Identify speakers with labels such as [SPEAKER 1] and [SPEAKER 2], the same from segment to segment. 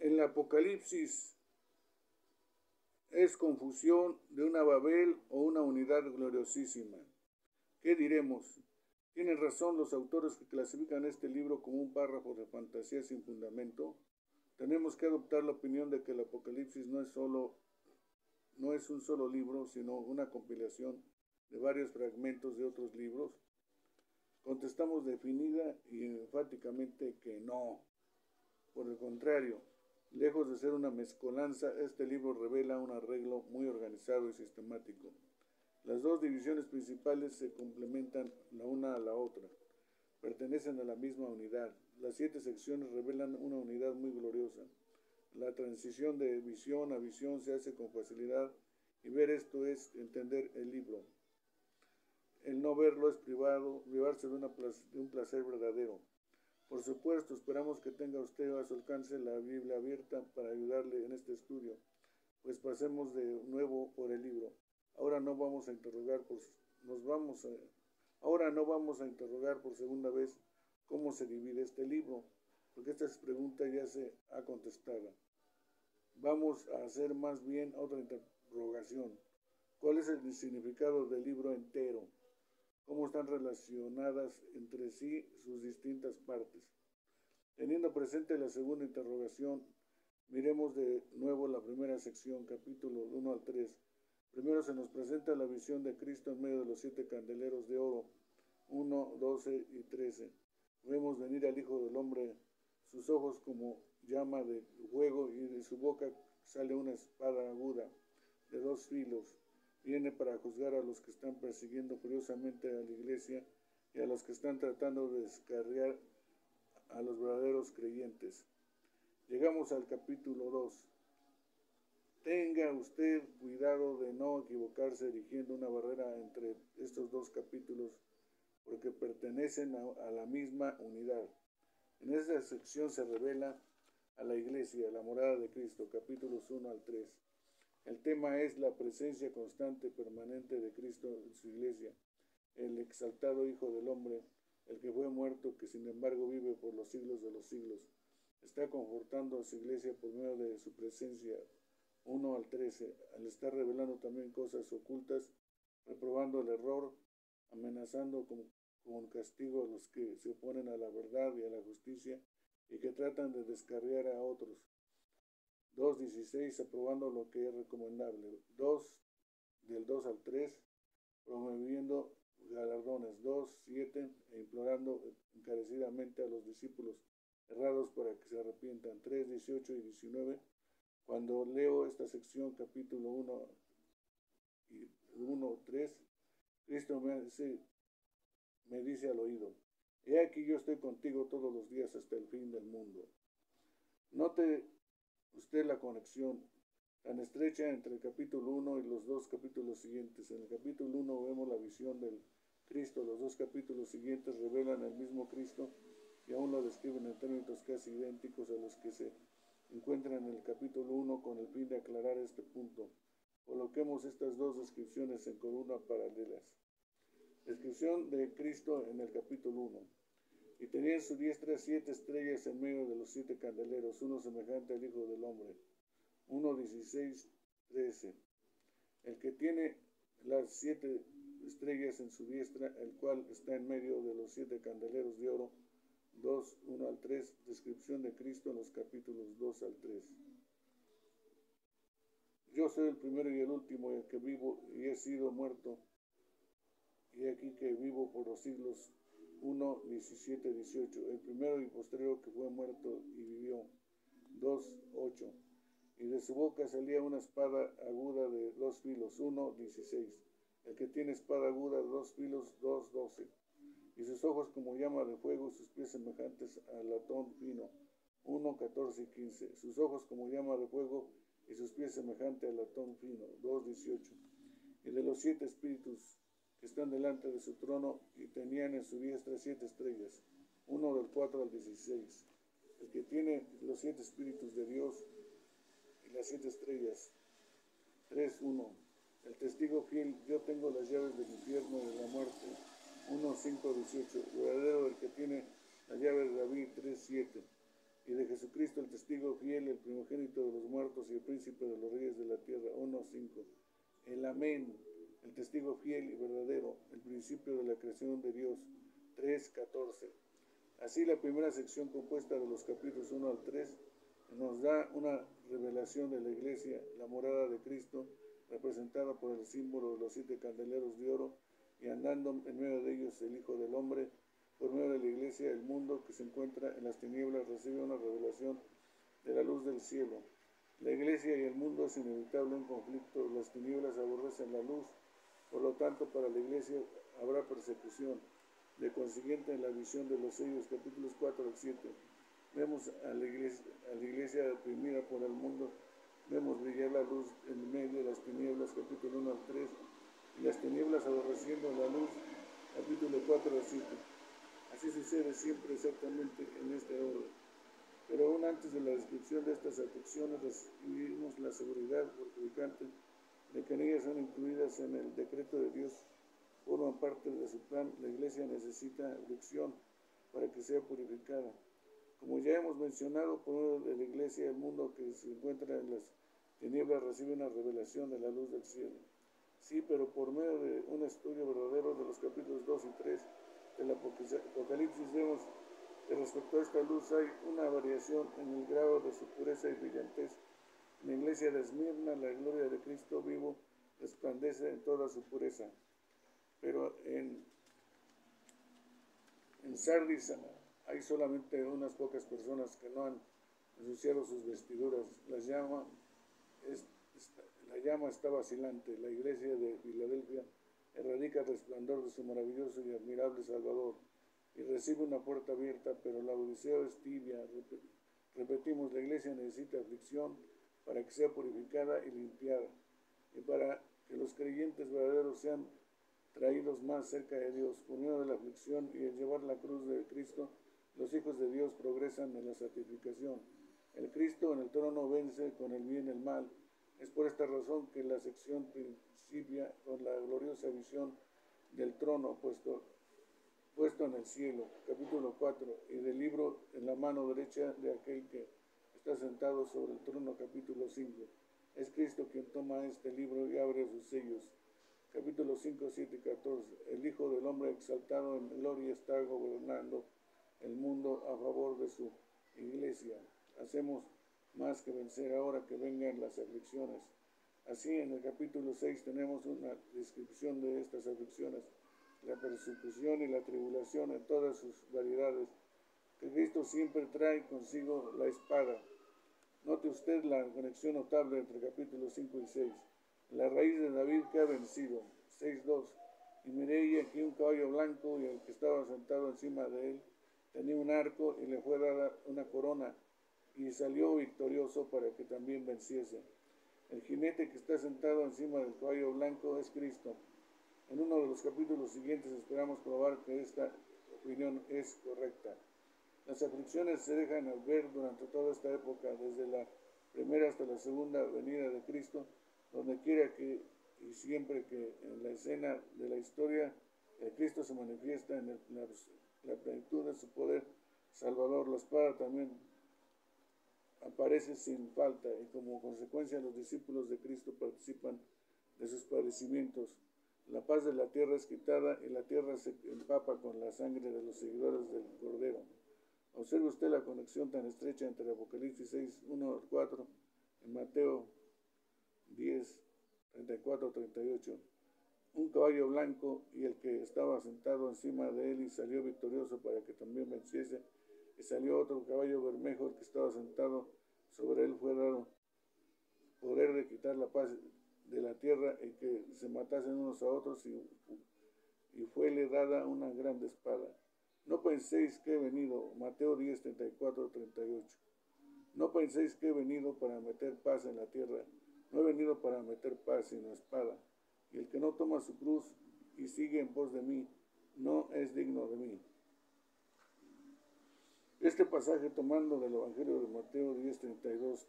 [SPEAKER 1] el Apocalipsis es confusión de una Babel o una unidad gloriosísima. ¿Qué diremos? ¿Tienen razón los autores que clasifican este libro como un párrafo de fantasía sin fundamento? Tenemos que adoptar la opinión de que el Apocalipsis no es un solo libro, sino una compilación de varios fragmentos de otros libros. Contestamos definida y enfáticamente que no. Por el contrario, lejos de ser una mezcolanza, este libro revela un arreglo muy organizado y sistemático. Las dos divisiones principales se complementan la una a la otra, pertenecen a la misma unidad. Las 7 secciones revelan una unidad muy gloriosa. La transición de visión a visión se hace con facilidad y ver esto es entender el libro. El no verlo es privarse de un placer verdadero. Por supuesto, esperamos que tenga usted a su alcance la Biblia abierta para ayudarle en este estudio, pues pasemos de nuevo por el libro. Ahora no vamos a interrogar por segunda vez cómo se divide este libro, porque esta pregunta ya se ha contestado. Vamos a hacer más bien otra interrogación. ¿Cuál es el significado del libro entero? ¿Cómo están relacionadas entre sí sus distintas partes? Teniendo presente la segunda interrogación, miremos de nuevo la primera sección, capítulo 1 al 3. Primero se nos presenta la visión de Cristo en medio de los 7 candeleros de oro, 1, 12 y 13. Vemos venir al Hijo del Hombre, sus ojos como llama de fuego y de su boca sale una espada aguda de 2 filos. Viene para juzgar a los que están persiguiendo furiosamente a la iglesia y a los que están tratando de descarriar a los verdaderos creyentes. Llegamos al capítulo 2. Tenga usted cuidado de no equivocarse erigiendo una barrera entre estos dos capítulos, porque pertenecen a la misma unidad. En esta sección se revela a la iglesia, la morada de Cristo, capítulos 1 al 3. El tema es la presencia constante, permanente de Cristo en su iglesia, el exaltado Hijo del Hombre, el que fue muerto, que sin embargo vive por los siglos de los siglos. Está confortando a su iglesia por medio de su presencia, 1 al 13, al estar revelando también cosas ocultas, reprobando el error, amenazando con castigo a los que se oponen a la verdad y a la justicia y que tratan de descarriar a otros. 2.16, aprobando lo que es recomendable. 2, del 2 al 3, promoviendo galardones. 2.7, e implorando encarecidamente a los discípulos errados para que se arrepientan. 3.18 y 19, cuando leo esta sección, capítulo 1 y 1.3, Cristo me dice al oído: he aquí yo estoy contigo todos los días hasta el fin del mundo. Note usted la conexión tan estrecha entre el capítulo 1 y los dos capítulos siguientes. En el capítulo 1 vemos la visión del Cristo, los dos capítulos siguientes revelan el mismo Cristo y aún lo describen en términos casi idénticos a los que se encuentran en el capítulo 1 con el fin de aclarar este punto. Coloquemos estas dos descripciones en columnas paralelas. Descripción de Cristo en el capítulo 1. Y tenía en su diestra 7 estrellas en medio de los 7 candeleros, uno semejante al Hijo del Hombre. 1:16, 13. El que tiene las 7 estrellas en su diestra, el cual está en medio de los 7 candeleros de oro. 2, 1 al 3, descripción de Cristo en los capítulos 2 al 3. Yo soy el primero y el último, el que vivo y he sido muerto, y aquí que vivo por los siglos. 1, 17, 18. El primero y posterior que fue muerto y vivió. 2, 8. Y de su boca salía una espada aguda de 2 filos. 1, 16. El que tiene espada aguda de 2 filos. 2, 12. Y sus ojos como llama de fuego, sus pies semejantes a latón fino. 1, 14 y 15. Sus ojos como llama de fuego y sus pies semejantes a latón fino. 2, 18. Y de los 7 espíritus que están delante de su trono, y tenían en su diestra 7 estrellas. 1 del 4 al 16. El que tiene los 7 espíritus de Dios y las 7 estrellas. 3, 1. El testigo fiel, yo tengo las llaves del infierno y de la muerte. 1, 5, 18. Verdadero el que tiene la llave de David. 3, 7. y de Jesucristo, el testigo fiel, el primogénito de los muertos y el príncipe de los reyes de la tierra. 1:5. El Amén, el testigo fiel y verdadero, el principio de la creación de Dios. 3:14. Así, la primera sección, compuesta de los capítulos 1 al 3, nos da una revelación de la iglesia, la morada de Cristo, representada por el símbolo de los 7 candeleros de oro, y andando en medio de ellos el Hijo del Hombre. Por medio de la iglesia, el mundo que se encuentra en las tinieblas recibe una revelación de la luz del cielo. La iglesia y el mundo es inevitable un conflicto. Las tinieblas aborrecen la luz, por lo tanto, para la iglesia habrá persecución. De consiguiente, en la visión de los sellos, capítulos 4 al 7, vemos a la iglesia oprimida por el mundo. Vemos brillar la luz en medio de las tinieblas, capítulo 1 al 3, y las tinieblas aborreciendo la luz, capítulo 4 al 7. Así sucede siempre exactamente en este orden. Pero aún antes de la descripción de estas aflicciones, recibimos la seguridad fortificante de que en ellas son incluidas en el decreto de Dios, forman parte de su plan. La iglesia necesita aflicción para que sea purificada. Como ya hemos mencionado, por medio de la iglesia, el mundo que se encuentra en las tinieblas recibe una revelación de la luz del cielo. Sí, pero por medio de un estudio verdadero de los capítulos 2 y 3 del Apocalipsis, vemos que respecto a esta luz hay una variación en el grado de su pureza y brillantez. En la iglesia de Esmirna, la gloria de Cristo vivo resplandece en toda su pureza. Pero en Sardis hay solamente unas pocas personas que no han ensuciado sus vestiduras. La llama está vacilante. La iglesia de Filadelfia erradica el resplandor de su maravilloso y admirable Salvador y recibe una puerta abierta, pero la Odisea es tibia. Repetimos, la iglesia necesita aflicción para que sea purificada y limpiada, y para que los creyentes verdaderos sean traídos más cerca de Dios. Por medio de la aflicción y el llevar la cruz de Cristo, los hijos de Dios progresan en la santificación. El Cristo en el trono vence con el bien el mal. Es por esta razón que la sección principia con la gloriosa visión del trono puesto en el cielo, capítulo 4, y del libro en la mano derecha de aquel que está sentado sobre el trono, capítulo 5. Es Cristo quien toma este libro y abre sus sellos. Capítulo 5, 7 y 14. El Hijo del Hombre exaltado en gloria está gobernando el mundo a favor de su iglesia. Hacemos más que vencer ahora que vengan las aflicciones. Así, en el capítulo 6 tenemos una descripción de estas aflicciones, la persecución y la tribulación en todas sus variedades, que Cristo siempre trae consigo la espada. Note usted la conexión notable entre capítulos 5 y 6. La raíz de David que ha vencido. 6:2. Y miré y aquí un caballo blanco, y el que estaba sentado encima de él tenía un arco, y le fue dada una corona, y salió victorioso para que también venciese. El jinete que está sentado encima del caballo blanco es Cristo. En uno de los capítulos siguientes esperamos probar que esta opinión es correcta. Las aflicciones se dejan ver durante toda esta época, desde la primera hasta la segunda venida de Cristo, donde quiera que y siempre que en la escena de la historia Cristo se manifiesta en la plenitud de su poder salvador. La espada también aparece sin falta, y como consecuencia los discípulos de Cristo participan de sus padecimientos. La paz de la tierra es quitada y la tierra se empapa con la sangre de los seguidores del Cordero. Observe usted la conexión tan estrecha entre Apocalipsis 6, 1 al 4 y Mateo 10, 34, 38. Un caballo blanco, y el que estaba sentado encima de él, y salió victorioso para que también venciese. Y salió otro caballo bermejo, el que estaba sentado sobre él fue dado poder de quitar la paz de la tierra, y que se matasen unos a otros, y fuele dada una grande espada. No penséis que he venido, Mateo 10, 34, 38. No penséis que he venido para meter paz en la tierra. No he venido para meter paz, sino espada. Y el que no toma su cruz y sigue en pos de mí, no es digno de mí. Este pasaje, tomando del Evangelio de Mateo 10, 32,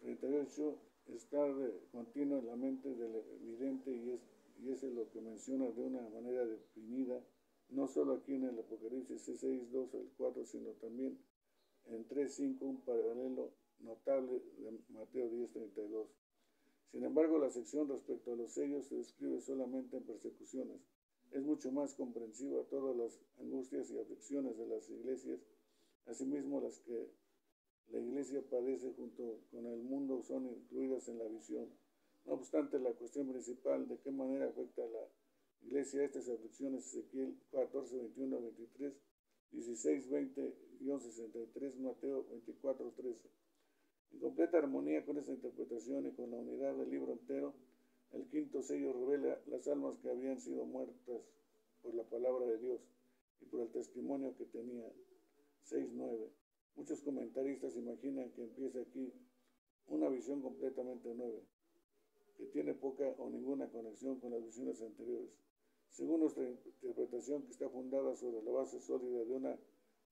[SPEAKER 1] 38, está de continuo en la mente del vidente, y es lo que menciona de una manera definida, no solo aquí en el Apocalipsis 6, 2 al 4, sino también en 3.5 un paralelo notable de Mateo 10:32. Sin embargo, la sección respecto a los sellos se describe solamente en persecuciones. Es mucho más comprensiva todas las angustias y aflicciones de las iglesias. Asimismo, las que la iglesia padece junto con el mundo son incluidas en la visión. No obstante, la cuestión principal de qué manera afecta a la iglesia estas aflicciones, Ezequiel 14:21-23, 16:20-63, Mateo 24:13. En completa armonía con esta interpretación y con la unidad del libro entero, el quinto sello revela las almas que habían sido muertas por la palabra de Dios y por el testimonio que tenían. 6:9. Muchos comentaristas imaginan que empieza aquí una visión completamente nueva, que tiene poca o ninguna conexión con las visiones anteriores. Según nuestra interpretación, que está fundada sobre la base sólida de una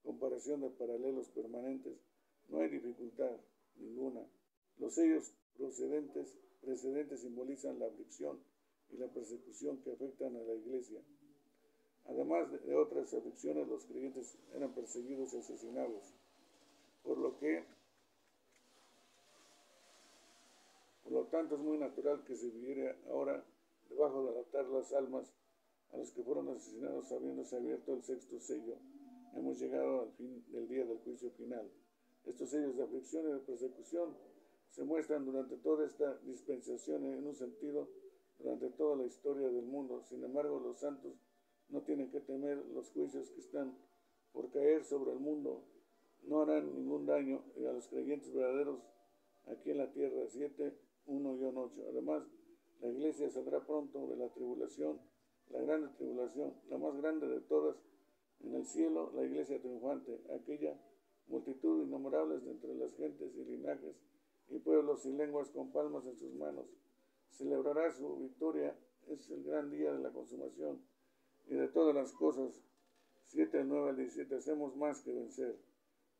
[SPEAKER 1] comparación de paralelos permanentes, no hay dificultad ninguna. Los sellos precedentes simbolizan la aflicción y la persecución que afectan a la iglesia. Además de otras aflicciones, los creyentes eran perseguidos y asesinados, por lo tanto es muy natural que se viviera ahora debajo del altar las almas a los que fueron asesinados habiéndose abierto el sexto sello. Hemos llegado al fin del día del juicio final. Estos sellos de aflicción y de persecución se muestran durante toda esta dispensación en un sentido durante toda la historia del mundo. Sin embargo, los santos no tienen que temer los juicios que están por caer sobre el mundo. No harán ningún daño a los creyentes verdaderos aquí en la tierra. 7:1-8. Además, la iglesia saldrá pronto de la tribulación, la grande tribulación, la más grande de todas. En el cielo, la iglesia triunfante, aquella multitud innumerables de entre las gentes y linajes y pueblos y lenguas con palmas en sus manos, celebrará su victoria. Es el gran día de la consumación y de todas las cosas. 7:9-17. Hacemos más que vencer.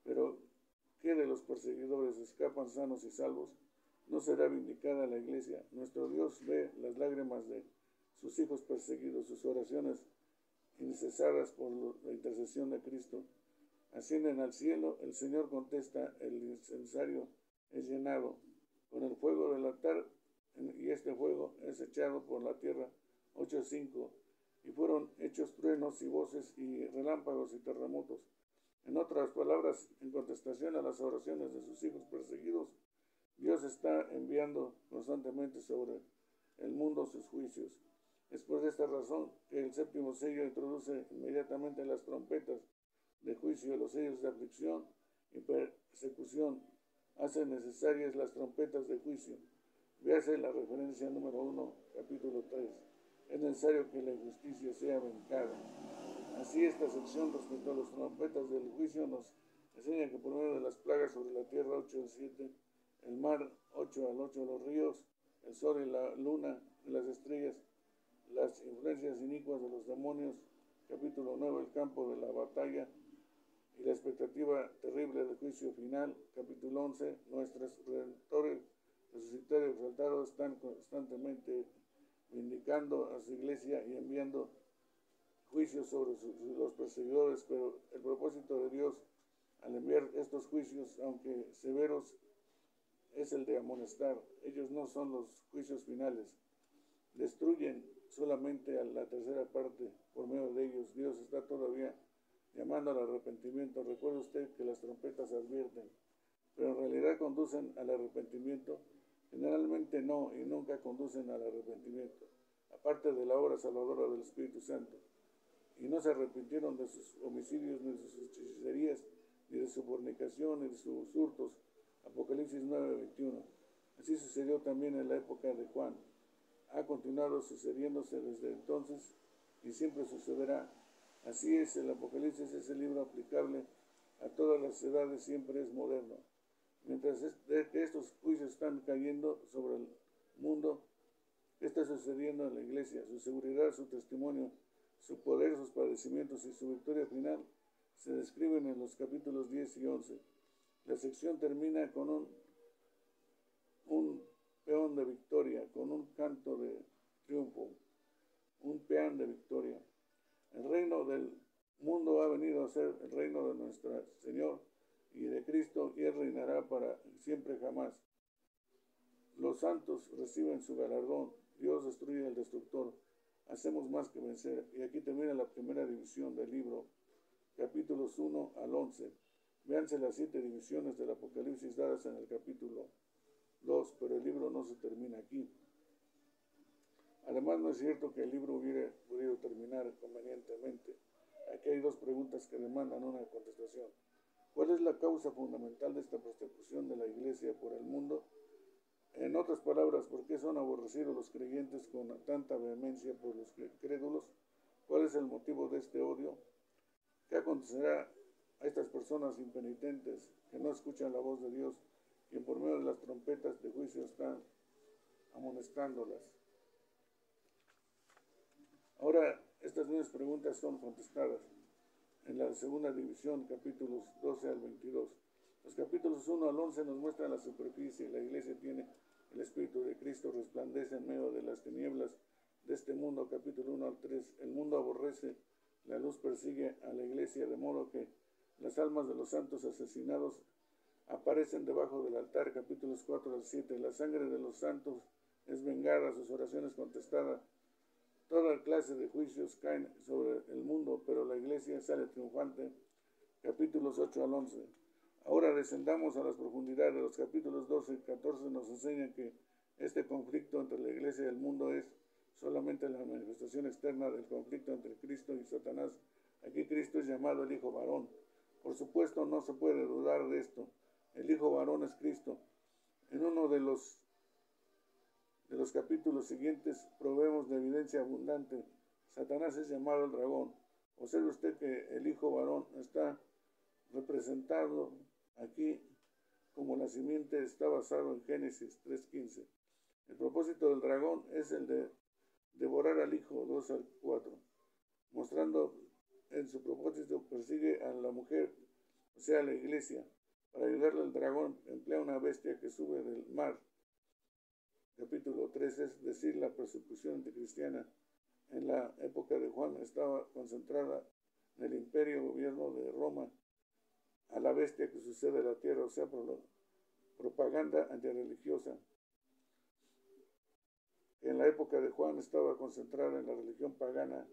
[SPEAKER 1] Pero ¿qué de los perseguidores? ¿Escapan sanos y salvos? ¿No será vindicada la iglesia? Nuestro Dios ve las lágrimas de sus hijos perseguidos, sus oraciones incesadas por la intercesión de Cristo. Ascienden al cielo, el Señor contesta, el incensario es llenado con el fuego del altar y este fuego es echado por la tierra. 8:5. Y fueron hechos truenos y voces y relámpagos y terremotos. En otras palabras, en contestación a las oraciones de sus hijos perseguidos, Dios está enviando constantemente sobre el mundo sus juicios. Es por esta razón que el séptimo sello introduce inmediatamente las trompetas de juicio. Los sellos de aflicción y persecución hacen necesarias las trompetas de juicio. Véase la referencia número 1, capítulo 3. Es necesario que la injusticia sea vengada. Así, esta sección respecto a las trompetas del juicio nos enseña que por medio de las plagas sobre la tierra, 8:7, el mar, 8:8, los ríos, el sol y la luna y las estrellas, las influencias inicuas de los demonios, capítulo 9, el campo de la batalla y la expectativa terrible del juicio final, capítulo 11, nuestros redentores resucitados y exaltados están constantemente vindicando a su iglesia y enviando juicios sobre los perseguidores, pero el propósito de Dios al enviar estos juicios, aunque severos, es el de amonestar. Ellos no son los juicios finales. Destruyen solamente a la tercera parte por medio de ellos. Dios está todavía llamando al arrepentimiento. Recuerde usted que las trompetas advierten, pero en realidad conducen al arrepentimiento. Generalmente no, y nunca conducen al arrepentimiento, aparte de la obra salvadora del Espíritu Santo. Y no se arrepintieron de sus homicidios, ni de sus hechicerías, ni de su fornicación, ni de sus hurtos. Apocalipsis 9:21. Así sucedió también en la época de Juan. Ha continuado sucediéndose desde entonces y siempre sucederá. Así es, el Apocalipsis es el libro aplicable a todas las edades, siempre es moderno. Mientras que estos juicios están cayendo sobre el mundo, ¿qué está sucediendo en la iglesia? Su seguridad, su testimonio, su poder, sus padecimientos y su victoria final se describen en los capítulos 10 y 11. La sección termina con un peón de victoria, con un canto de triunfo, un peón de victoria. El reino del mundo ha venido a ser el reino de nuestro Señor y de Cristo, y Él reinará para siempre jamás. Los santos reciben su galardón, Dios destruye al destructor, hacemos más que vencer. Y aquí termina la primera división del libro, capítulos 1 al 11. Véanse las 7 divisiones del Apocalipsis dadas en el capítulo 2, pero el libro no se termina aquí. Además, no es cierto que el libro hubiera podido terminar convenientemente. Aquí hay 2 preguntas que demandan una contestación. ¿Cuál es la causa fundamental de esta persecución de la Iglesia por el mundo? En otras palabras, ¿por qué son aborrecidos los creyentes con tanta vehemencia por los crédulos? ¿Cuál es el motivo de este odio? ¿Qué acontecerá a estas personas impenitentes que no escuchan la voz de Dios, quien por medio de las trompetas de juicio están amonestándolas? Ahora, estas mismas preguntas son contestadas en la segunda división, capítulos 12 al 22. Los capítulos 1 al 11 nos muestran la superficie. La Iglesia tiene el Espíritu de Cristo, resplandece en medio de las tinieblas de este mundo. Capítulo 1 al 3. El mundo aborrece, la luz persigue a la Iglesia, de modo que las almas de los santos asesinados aparecen debajo del altar. Capítulos 4 al 7. La sangre de los santos es vengada, sus oraciones contestadas. Toda clase de juicios caen sobre el mundo, pero la Iglesia sale triunfante. Capítulos 8 al 11. Ahora descendamos a las profundidades. Los capítulos 12 y 14 nos enseñan que este conflicto entre la Iglesia y el mundo es solamente la manifestación externa del conflicto entre Cristo y Satanás. Aquí Cristo es llamado el Hijo varón. Por supuesto, no se puede dudar de esto. El Hijo varón es Cristo. En uno de los capítulos siguientes proveemos de evidencia abundante. Satanás es llamado el dragón. Observe usted que el Hijo varón está representado aquí como la simiente, está basado en Génesis 3:15. El propósito del dragón es el de devorar al Hijo, 2 al 4, mostrando en su propósito persigue a la mujer, o sea, a la Iglesia. Para ayudarle al dragón emplea una bestia que sube del mar. Capítulo 3, es decir, la persecución anticristiana en la época de Juan estaba concentrada en el imperio gobierno de Roma, a la bestia que sucede en la tierra, o sea, por la propaganda antirreligiosa. En la época de Juan estaba concentrada en la religión pagana,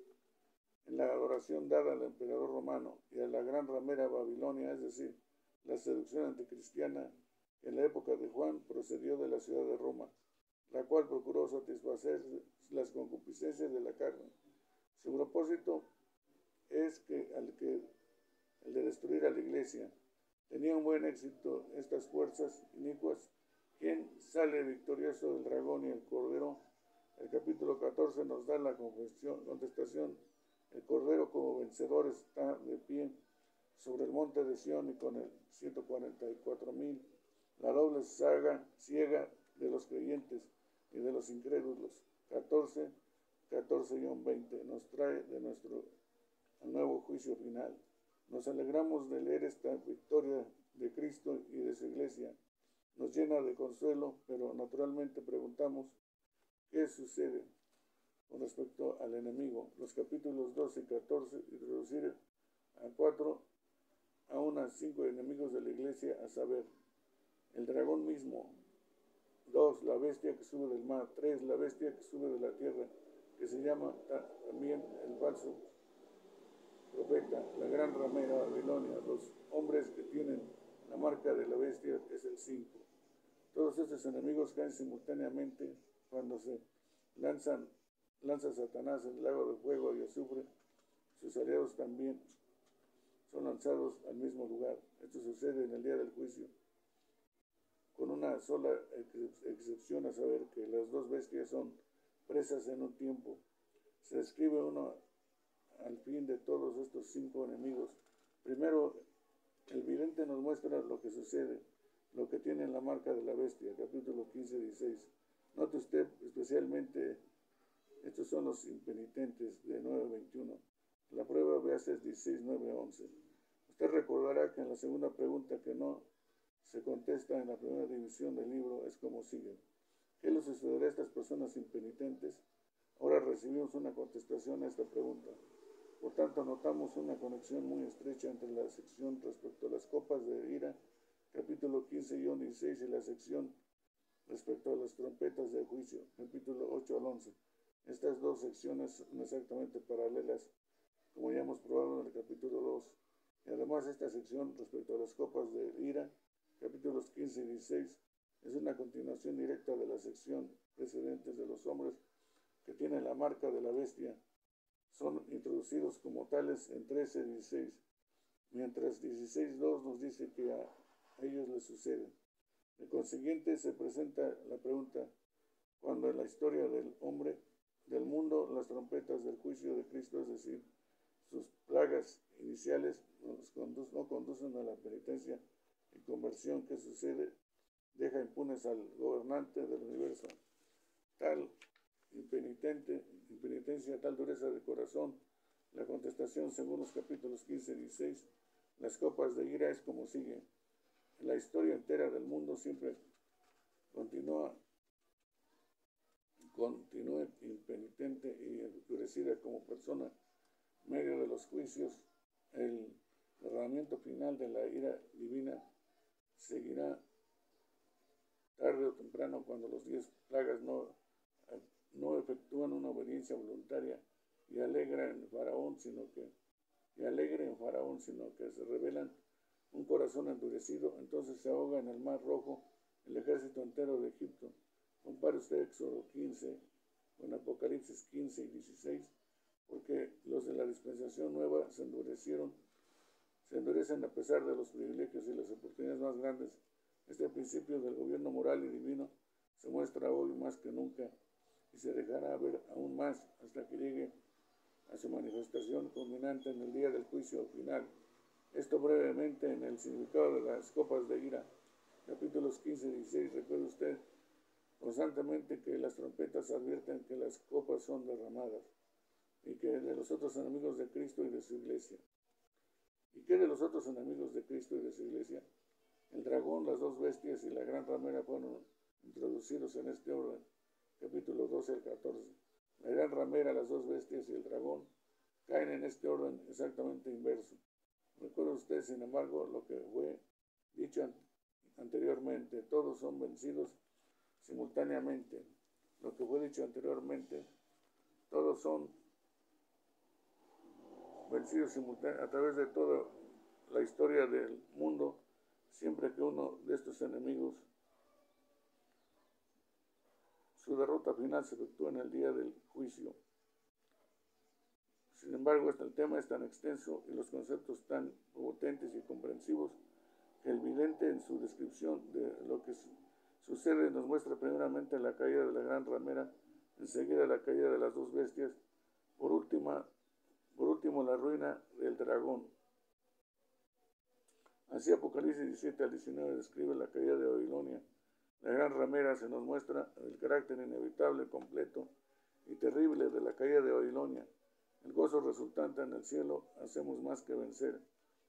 [SPEAKER 1] en la adoración dada al emperador romano y a la gran ramera Babilonia, es decir, la seducción anticristiana, que en la época de Juan procedió de la ciudad de Roma, la cual procuró satisfacer las concupiscencias de la carne. Su propósito es el de destruir a la Iglesia. Tenía un buen éxito estas fuerzas inicuas. ¿Quién sale victorioso del dragón y el cordero? El capítulo 14 nos da la contestación. El cordero como vencedor está de pie sobre el monte de Sión y con el 144,000. La doble saga ciega de los creyentes y de los incrédulos. 14-20 nos trae de nuestro nuevo juicio final. Nos alegramos de leer esta victoria de Cristo y de su Iglesia. Nos llena de consuelo, pero naturalmente preguntamos, ¿qué sucede con respecto al enemigo? Los capítulos 12 y 14 introducir a 4 aún a 5 enemigos de la Iglesia, a saber, el dragón mismo. 2. La bestia que sube del mar. 3. La bestia que sube de la tierra, que se llama también el falso profeta, la gran ramera Babilonia. Los hombres que tienen la marca de la bestia es el 5. Todos estos enemigos caen simultáneamente cuando se lanza Satanás en el lago de fuego y azufre. Sus aliados también son lanzados al mismo lugar. Esto sucede en el día del juicio, con una sola excepción, a saber que las 2 bestias son presas en un tiempo. Se describe uno al fin de todos estos 5 enemigos. Primero, el vidente nos muestra lo que sucede, lo que tiene la marca de la bestia, capítulo 15-16. Note usted especialmente, estos son los impenitentes de 9-21. La prueba véase 16-9-11. Usted recordará que en la segunda pregunta que no se contesta en la primera división del libro es como sigue. ¿Qué les sucederá a estas personas impenitentes? Ahora recibimos una contestación a esta pregunta. Por tanto, notamos una conexión muy estrecha entre la sección respecto a las copas de ira, capítulo 15-16, y la sección respecto a las trompetas de juicio, capítulo 8 al 11. Estas dos secciones son exactamente paralelas, como ya hemos probado en el capítulo 2. Y además esta sección respecto a las copas de ira, capítulos 15 y 16, es una continuación directa de la sección precedente de los hombres que tienen la marca de la bestia. Son introducidos como tales en 13 y 16, mientras 16.2 nos dice que a ellos les sucede. De consiguiente, se presenta la pregunta: cuando en la historia del hombre, del mundo, las trompetas del juicio de Cristo, es decir, sus plagas iniciales, no conducen a la penitencia y conversión que sucede, deja impunes al gobernante del universo tal impenitencia, tal dureza de corazón. La contestación, según los capítulos 15 y 16, las copas de ira, es como sigue: la historia entera del mundo siempre continúa impenitente y endurecida como persona, medio de los juicios. El derramamiento final de la ira divina seguirá tarde o temprano, cuando los 10 plagas no efectúan una obediencia voluntaria y alegre en Faraón, sino que se revelan un corazón endurecido. Entonces se ahoga en el mar rojo el ejército entero de Egipto. Compare usted Éxodo 15 con Apocalipsis 15 y 16, porque los de la dispensación nueva se endurecen a pesar de los privilegios y las oportunidades más grandes. Este principio del gobierno moral y divino se muestra hoy más que nunca y se dejará ver aún más hasta que llegue a su manifestación culminante en el día del juicio final. Esto brevemente en el significado de las copas de ira, capítulos 15 y 16. Recuerde usted constantemente que las trompetas advierten que las copas son derramadas, y que de los otros enemigos de Cristo y de su iglesia. ¿Y qué de los otros enemigos de Cristo y de su iglesia? El dragón, las dos bestias y la gran ramera fueron introducidos en este orden, capítulo 12 al 14. La gran ramera, las dos bestias y el dragón caen en este orden exactamente inverso. Recuerda usted, sin embargo, lo que fue dicho anteriormente: todos son vencidos simultáneamente. Lo que fue dicho anteriormente: todos son vencidos simultáneamente a través de toda la historia del mundo, siempre que uno de estos enemigos, su derrota final se efectúa en el día del juicio. Sin embargo, el tema es tan extenso y los conceptos tan potentes y comprensivos que el vidente, en su descripción de lo que sucede, nos muestra primeramente la caída de la gran ramera, enseguida la caída de las dos bestias, por último la ruina del dragón. Así Apocalipsis 17 al 19 describe la caída de Babilonia. La gran ramera se nos muestra el carácter inevitable, completo y terrible de la caída de Babilonia. El gozo resultante en el cielo: hacemos más que vencer.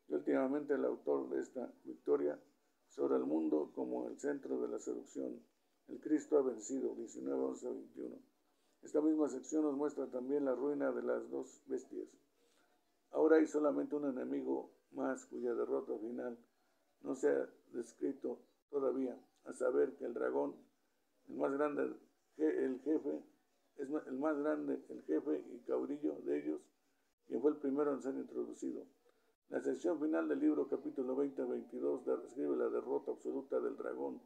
[SPEAKER 1] Y últimamente el autor de esta victoria sobre el mundo como el centro de la seducción. El Cristo ha vencido, 19, 11, 21. Esta misma sección nos muestra también la ruina de las dos bestias. Ahora hay solamente un enemigo más cuya derrota final no se ha descrito todavía, a saber que el dragón, el más grande, el jefe y caudillo de ellos, quien fue el primero en ser introducido. La sección final del libro, capítulo 20-22, describe la derrota absoluta del dragón.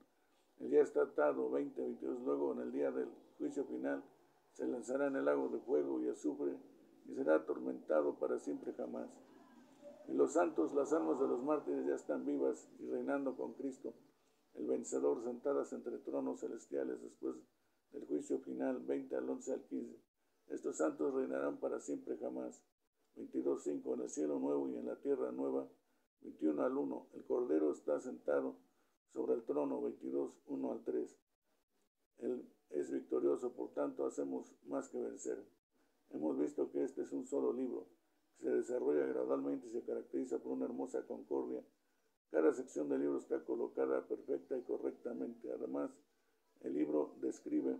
[SPEAKER 1] El día está atado, 20-22. Luego, en el día del juicio final, se lanzará en el lago de fuego y azufre y será atormentado para siempre jamás. Y los santos, las almas de los mártires, ya están vivas y reinando con Cristo, el vencedor, sentadas entre tronos celestiales después del juicio final, 20 al 11 al 15. Estos santos reinarán para siempre jamás. 22:5. En el cielo nuevo y en la tierra nueva. 21 al 1. El Cordero está sentado sobre el trono. 22:1 al 3. Él es victorioso, por tanto hacemos más que vencer. Hemos visto que este es un solo libro, que se desarrolla gradualmente y se caracteriza por una hermosa concordia. Cada sección del libro está colocada perfecta y correctamente. Además, el libro describe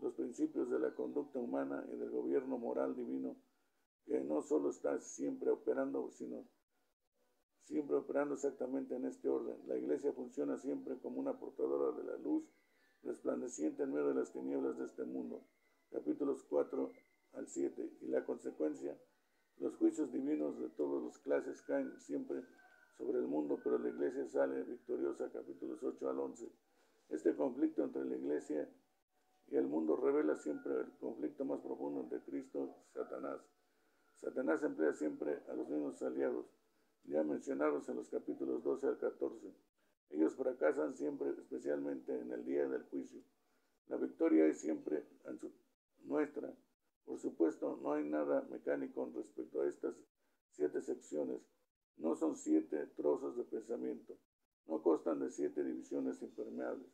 [SPEAKER 1] los principios de la conducta humana y del gobierno moral divino que no solo está siempre operando, sino siempre operando exactamente en este orden. La iglesia funciona siempre como una portadora de la luz resplandeciente en medio de las tinieblas de este mundo. Capítulos 4 al 7. Y la consecuencia, los juicios divinos de todas las clases caen siempre sobre el mundo, pero la iglesia sale victoriosa. Capítulos 8 al 11. Este conflicto entre la iglesia y el mundo revela siempre el conflicto más profundo entre Cristo y Satanás. Satanás emplea siempre a los mismos aliados, ya mencionados en los capítulos 12 al 14. Ellos fracasan siempre, especialmente en el día del juicio. La victoria es siempre nuestra. Por supuesto, no hay nada mecánico respecto a estas 7 secciones. No son 7 trozos de pensamiento. No constan de 7 divisiones impermeables.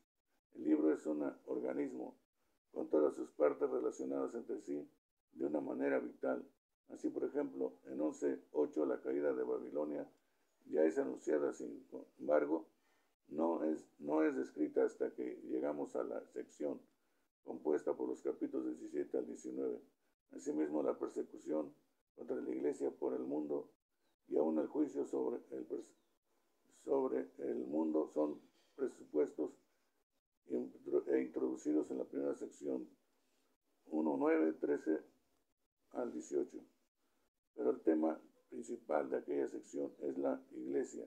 [SPEAKER 1] El libro es un organismo con todas sus partes relacionadas entre sí de una manera vital. Así, por ejemplo, en 11:8 la caída de Babilonia ya es anunciada, sin embargo, no es descrita hasta que llegamos a la sección compuesta por los capítulos 17 al 19. Asimismo, la persecución contra la iglesia por el mundo y aún el juicio sobre el mundo son presupuestos e introducidos en la primera sección 1:9, 13 al 18. Pero el tema principal de aquella sección es la iglesia,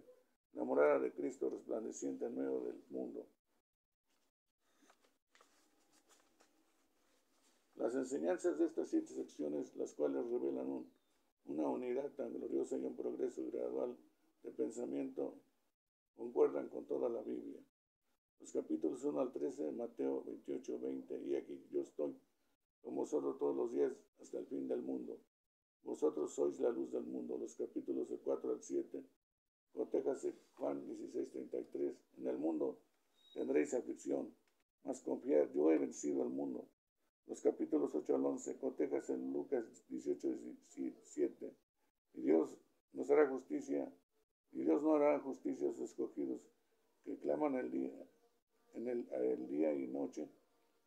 [SPEAKER 1] la morada de Cristo resplandeciente en medio del mundo. Las enseñanzas de estas 7 secciones, las cuales revelan una unidad tan gloriosa y un progreso gradual de pensamiento, concuerdan con toda la Biblia. Los capítulos 1 al 13, Mateo 28, 20, y aquí yo estoy con vosotros todos los días hasta el fin del mundo. Vosotros sois la luz del mundo. Los capítulos de 4 al 7, cotéjase Juan 16, 33. En el mundo tendréis aflicción, mas confiad, yo he vencido al mundo. Los capítulos 8 al 11, cotéjase en Lucas 18, 17. Y Dios nos hará justicia, y Dios no hará justicia a sus escogidos, que claman el día y noche.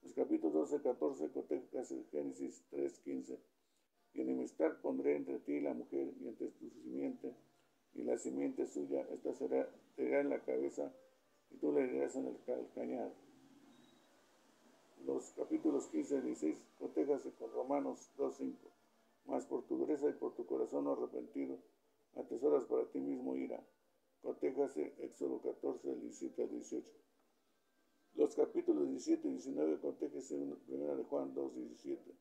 [SPEAKER 1] Los capítulos 12, 14, cotéjase Génesis 3, 15. Y enemistad pondré entre ti y la mujer, y entre tu simiente y la simiente suya. Esta te hará en la cabeza, y tú le herirás en el calcañar. Los capítulos 15 y 16, cotéjase con Romanos 2, 5. Mas por tu dureza y por tu corazón no arrepentido, atesoras para ti mismo ira. Cotéjase Éxodo 14, 17 al 18. Los capítulos 17 y 19, cotéjese 1 de Juan 2, 17.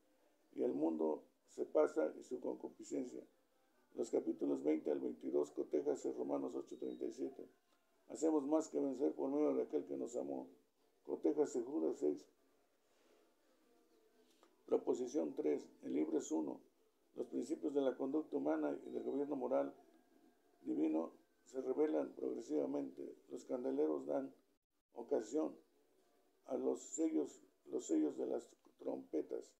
[SPEAKER 1] Y el mundo se pasa y su concupiscencia. Los capítulos 20 al 22, cotéjase Romanos 8, 37. Hacemos más que vencer por medio de aquel que nos amó. Cotéjase Judas 6. Proposición 3. El libro es 1. Los principios de la conducta humana y del gobierno moral divino se revelan progresivamente. Los candeleros dan ocasión a los sellos de las trompetas.